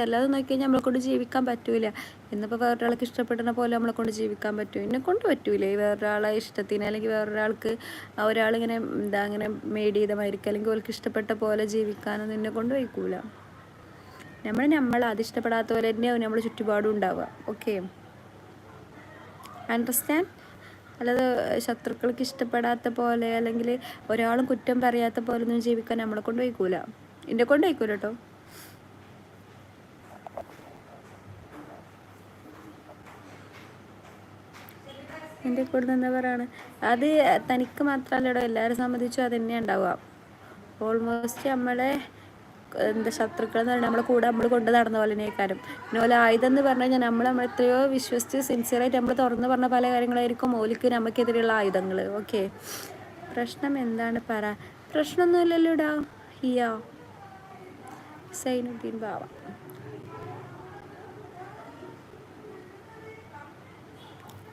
അല്ലാതെ നോക്കിക്കഴിഞ്ഞാൽ നമ്മളെ കൊണ്ട് ജീവിക്കാൻ പറ്റൂല. ഇന്നിപ്പോൾ വേറൊരാൾക്ക് ഇഷ്ടപ്പെടുന്ന പോലെ നമ്മളെ കൊണ്ട് ജീവിക്കാൻ പറ്റും? എന്നെ കൊണ്ട് പറ്റൂലേ വേറൊരാളെ ഇഷ്ടത്തിന്, അല്ലെങ്കിൽ വേറൊരാൾക്ക് ഒരാളിങ്ങനെ അങ്ങനെ മേഡ് ചെയ്തമായിരിക്കും, അല്ലെങ്കിൽ അവർക്ക് ഇഷ്ടപ്പെട്ട പോലെ ജീവിക്കാനൊന്നും എന്നെ കൊണ്ട് വയ്ക്കൂല. നമ്മൾ അതിഷ്ടപ്പെടാത്ത പോലെ തന്നെയാവും നമ്മൾ ചുറ്റുപാടും ഉണ്ടാവുക. Okay, understand? അല്ലാതെ ശത്രുക്കൾക്ക് ഇഷ്ടപ്പെടാത്ത പോലെ, അല്ലെങ്കിൽ ഒരാളും കുറ്റം പറയാത്ത പോലെ ഒന്നും ജീവിക്കാൻ നമ്മളെ കൊണ്ട് വയ്ക്കൂല. എന്നെ കൊണ്ട് വയ്ക്കൂല കേട്ടോ. എൻ്റെ കൂടുതൽ എന്താ പറയുക, അത് തനിക്ക് മാത്രമല്ലടോ, എല്ലാവരും സംബന്ധിച്ചും അത് തന്നെ ഉണ്ടാവുക. ഓൾമോസ്റ്റ് നമ്മളെ ശത്രുക്കൾ എന്ന് പറഞ്ഞാൽ നമ്മളെ കൂടെ നമ്മൾ കൊണ്ട് നടന്ന പോലെ തന്നെയായിരിക്കും. പിന്നെ പോലെ ആയുധം എന്ന് പറഞ്ഞു കഴിഞ്ഞാൽ നമ്മൾ എത്രയോ വിശ്വസിച്ച് സിൻസിയറായിട്ട് നമ്മൾ തുറന്ന് പറഞ്ഞ പല കാര്യങ്ങളായിരിക്കും ഓലിക്ക് നമുക്കെതിരെയുള്ള ആയുധങ്ങൾ. ഓക്കെ, പ്രശ്നം എന്താണ് പറ? പ്രശ്നമൊന്നുമില്ലല്ലോ ഇടാ. ഹിയാ സൈനുദ്ദീൻ ബാവ.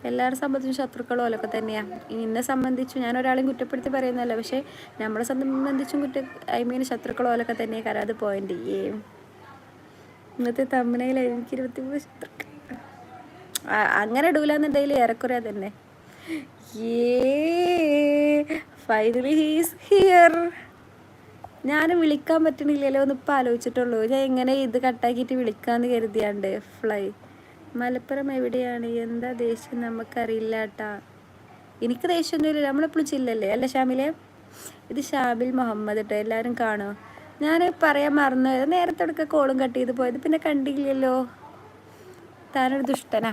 എല്ലാവരെ സംബന്ധിച്ചും ശത്രുക്കളും ഓലൊക്കെ തന്നെയാണ്. എന്നെ സംബന്ധിച്ചും ഞാൻ ഒരാളെയും കുറ്റപ്പെടുത്തി പറയുന്നതല്ല, പക്ഷേ നമ്മളെ സംബന്ധിച്ചും ശത്രുക്കൾ ഓലൊക്കെ തന്നെയാണ്. അത് പോയിന്റ്. ഇന്നത്തെ തമ്മനയിൽ എനിക്ക് 23 ശത്രുക്കൾ അങ്ങനെ ഇടൂലെന്നുണ്ടെങ്കിൽ ഏറെക്കുറെ തന്നെ. Finally he's here. ഞാൻ വിളിക്കാൻ പറ്റണില്ലല്ലോ എന്ന് ഇപ്പം ആലോചിച്ചിട്ടുള്ളൂ. ഞാൻ എങ്ങനെ ഇത് കട്ടാക്കിയിട്ട് വിളിക്കാമെന്ന് കരുതിയാണ്ട്. ഫ്ലൈ മലപ്പുറം എവിടെയാണ്? എന്താ ദേഷ്യം? നമുക്കറിയില്ല കേട്ടാ. എനിക്ക് ദേഷ്യമൊന്നുമില്ല, നമ്മളെപ്പോഴും ചില്ലല്ലേ അല്ല ഷാമിലെ? ഇത് ഷാബിൽ മുഹമ്മദ് കേട്ടോ, എല്ലാവരും കാണുമോ? ഞാൻ പറയാൻ മറന്നു, നേരത്തെ എടുക്ക കോളും കട്ട് ചെയ്ത് പോയത്, പിന്നെ കണ്ടില്ലല്ലോ. താനൊരു ദുഷ്ടനാ.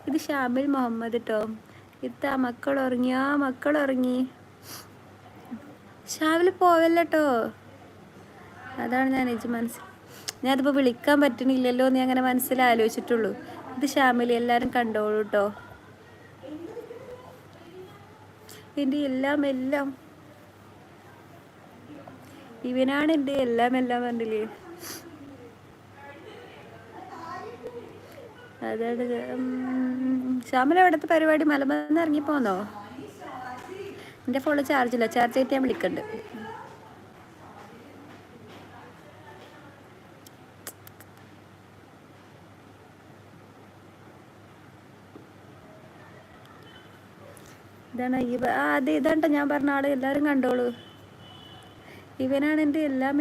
ഇത് ഷാബിൽ മുഹമ്മദ് കേട്ടോ. ഇത്താ മക്കൾ ഉറങ്ങിയാ? മക്കൾ ഉറങ്ങി. ഷാബിൽ പോവല്ലോ കേട്ടോ. അതാണ് ഞാൻ ഞാനതിപ്പോൾ വിളിക്കാൻ പറ്റണില്ലല്ലോ എന്ന് അങ്ങനെ മനസ്സിലാലോചിച്ചിട്ടുള്ളൂ. ഇത് ഷാമിലി, എല്ലാവരും കണ്ടോളൂ കേട്ടോ. എൻ്റെ എല്ലാം ഇവനാണ് എൻ്റെ എല്ലാം കണ്ടില്ലേ. അതാണ് ഷാമില എവിടുത്തെ പരിപാടി? മലബാറിൽ ഇറങ്ങിപ്പോന്നോ? എൻ്റെ ഫോണിൽ ചാർജില്ല, ചാർജ് ആയിട്ട് ഞാൻ വിളിക്കണ്ട്. ഇതാണ് അതെ, ഇതാണ്ട ഞാൻ പറഞ്ഞ ആള്, എല്ലാവരും കണ്ടോളൂ. ഇവനാണ് എൻ്റെ എല്ലാം.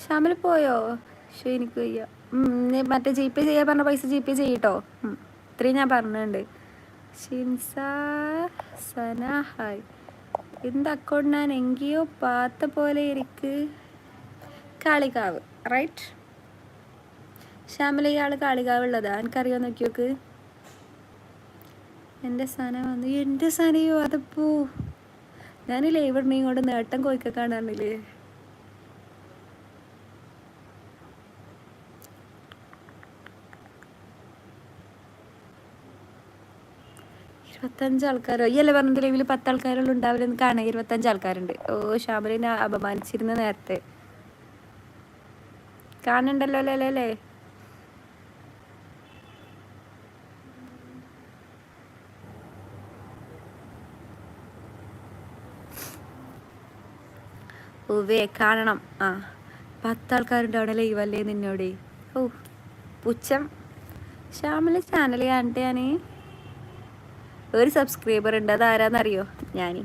ഷാമിൽ പോയോ? പക്ഷേ എനിക്ക് വയ്യ. മറ്റേ ജി പേ ചെയ്യാൻ പറഞ്ഞ പൈസ ജി പേ ചെയ്യട്ടോ. ഇത്രയും ഞാൻ പറഞ്ഞിട്ടുണ്ട്. ഷിൻസ സന ഹായ്. இந்த അക്കൗണ്ട് ഞാൻ എങ്കിയോ പാത്ത പോലെ ഇരിക്ക്. കാളികാവ് റൈറ്റ്. ഷാമില ഇയാൾ കാളികാവ് ഉള്ളതാ? എനിക്കറിയാൻ നോക്കി നോക്ക്. എൻ്റെ സന വന്നു. എൻ്റെ സനയോ? അതപ്പോ ഞാൻ ലൈവ് ഇടണേ കൊണ്ട് നേട്ടം കോയിക്ക കാണാറില്ലേ? 25 ആൾക്കാരോ? ഈ അല്ലേ പറഞ്ഞത് ലൈവിൽ 10 ആൾക്കാരുള്ള ഉണ്ടാവില്ലെന്ന് കാണാൻ. 25 ആൾക്കാരുണ്ട്. ഓ, ഷാമിലിനെ അപമാനിച്ചിരുന്ന നേരത്തെ കാണണ്ടല്ലോ അല്ലേ? ഓവേ കാണണം. 10 ആൾക്കാരുണ്ട് അവിടെ ലൈവല്ലേ നിന്നോട്. ഓ പുച്ഛം. ഷാമിലെ ചാനൽ കാണട്ടെ. ഞാൻ ഒരു സബ്സ്ക്രൈബർ ഉണ്ട്, അത് ആരാന്നറിയോ? ഞാൻ.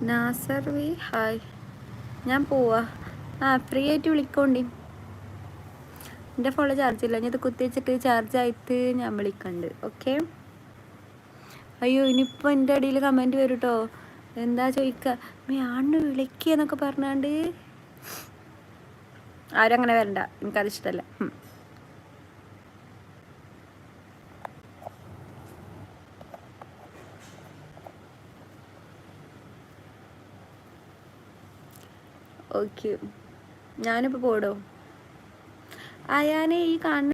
Nasar V hi. ഞാൻ പോവാ. ഫ്രീ ആയിട്ട് വിളിക്കോണ്ടി. എൻ്റെ ഫോണിൽ ചാർജ് ഇല്ല, ഞാൻ ഇത് കുത്തി വെച്ചിട്ട് ചാർജ് ആയിട്ട് ഞാൻ വിളിക്കണ്ട്. ഓക്കെ. അയ്യോ, ഇനിയിപ്പോൾ എൻ്റെ അടിയിൽ കമൻറ്റ് വരും കേട്ടോ. എന്താ ചോദിക്കുക, ആണ് വിളിക്കുക എന്നൊക്കെ പറഞ്ഞാണ്ട്. ആരും അങ്ങനെ വരണ്ട, എനിക്കതിഷ്ടമല്ല. ഓക്കെ, ഞാനിപ്പോൾ പോടോ. അയാനെ ഈ കാണുന്ന